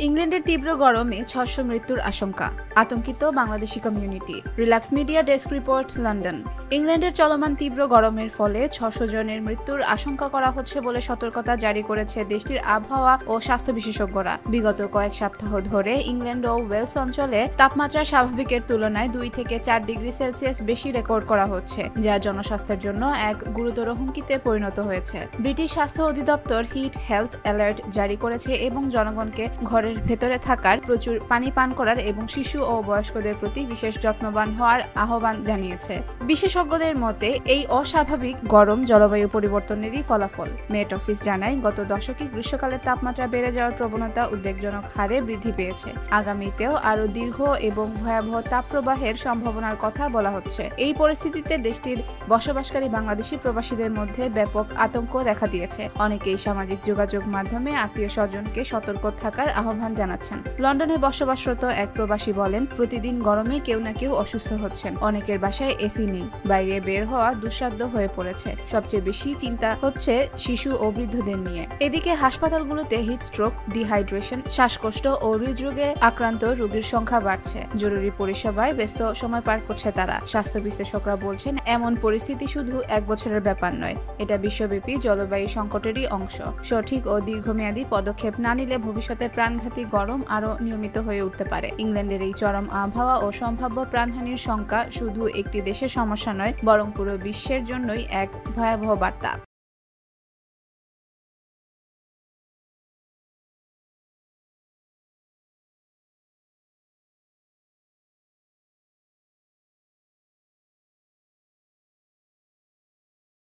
ইংল্যান্ডের তীব্র গরমে ৬০০ মৃত্যুর আশঙ্কা, আতঙ্কিত Bangladeshi community. Relax media desk report, London. ইংল্যান্ডের চলমান তীব্র গরমের ফলে ৬০০ জনের মৃত্যুর আশঙ্কা করা হচ্ছে বলে সতর্কতা জারি করেছে দেশটির আবহাওয়া ও স্বাস্থ্য বিশেষজ্ঞরা। বিগত কয়েক সপ্তাহ ধরে ইংল্যান্ড ও ওয়েলস অঞ্চলে তাপমাত্রা স্বাভাবিকের তুলনায় ২ থেকে ৪ ডিগ্রি সেলসিয়াস বেশি রেকর্ড করা হচ্ছে, যা জনস্বাস্থ্যের জন্য এক গুরুতর হুমকিতে পরিণত হয়েছে। ব্রিটিশ স্বাস্থ্য অধিদপ্তর হিট হেলথ অ্যালার্ট জারি করেছে এবং জনগণকে ঘরের ভেতরে থাকার, প্রচুর পানি পান করার এবং শিশু ও বয়স্কদের প্রতি বিশেষ যত্নবান হওয়ার আহ্বান জানিয়েছে। বিশেষজ্ঞদের মতে এই অস্বাভাবিক গরম জলবায়ু পরিবর্তনেরই ফলাফল। মেট অফিস জানায়, গত দশকে গ্রীষ্মকালের তাপমাত্রা বেড়ে যাওয়ার প্রবণতা উদ্বেগজনক হারে বৃদ্ধি পেয়েছে। আগামীতেও আরও দীর্ঘ এবং ভয়াবহ তাপপ্রবাহের সম্ভাবনার কথা বলা হচ্ছে। এই পরিস্থিতিতে দেশটির বসবাসকারী বাংলাদেশি প্রবাসীদের মধ্যে ব্যাপক আতঙ্ক দেখা দিয়েছে। অনেকেই সামাজিক যোগাযোগ মাধ্যমে আত্মীয় স্বজনকে সতর্ক থাকার আহ্বান জানাচ্ছেন। লন্ডনে বসবাসরত এক প্রবাসী বলেন, প্রতিদিন গরমে কেউ না কেউ অসুস্থ হচ্ছেন। অনেকের বাসায় এসি নেই, বাইরে বের হওয়া দুঃসাধ্য হয়ে পড়েছে। সবচেয়ে বেশি চিন্তা হচ্ছে শিশু ও বৃদ্ধদের নিয়ে। এদিকে হাসপাতালগুলোতে হিট স্ট্রোক, ডিহাইড্রেশন, শ্বাসকষ্ট ও হৃদরোগে আক্রান্ত রোগীর সংখ্যা বাড়ছে। জরুরি পরিষেবায় ব্যস্ত সময় পার করছে তারা। স্বাস্থ্য বিশ্লেষকরা বলছেন, এমন পরিস্থিতি শুধু এক বছরের ব্যাপার নয়, এটা বিশ্বব্যাপী জলবায়ু সংকটেরই অংশ। সঠিক ও দীর্ঘমেয়াদী পদক্ষেপ না নিলে ভবিষ্যতে প্রাণঘাতী গরম আরও নিয়মিত হয়ে উঠতে পারে। ইংল্যান্ডের এই চরম আবহাওয়া ও সম্ভাব্য প্রাণহানির শঙ্কা শুধু একটি দেশের সমস্যা নয়, বরং পুরো বিশ্বের জন্যই এক ভয়াবহ বার্তা।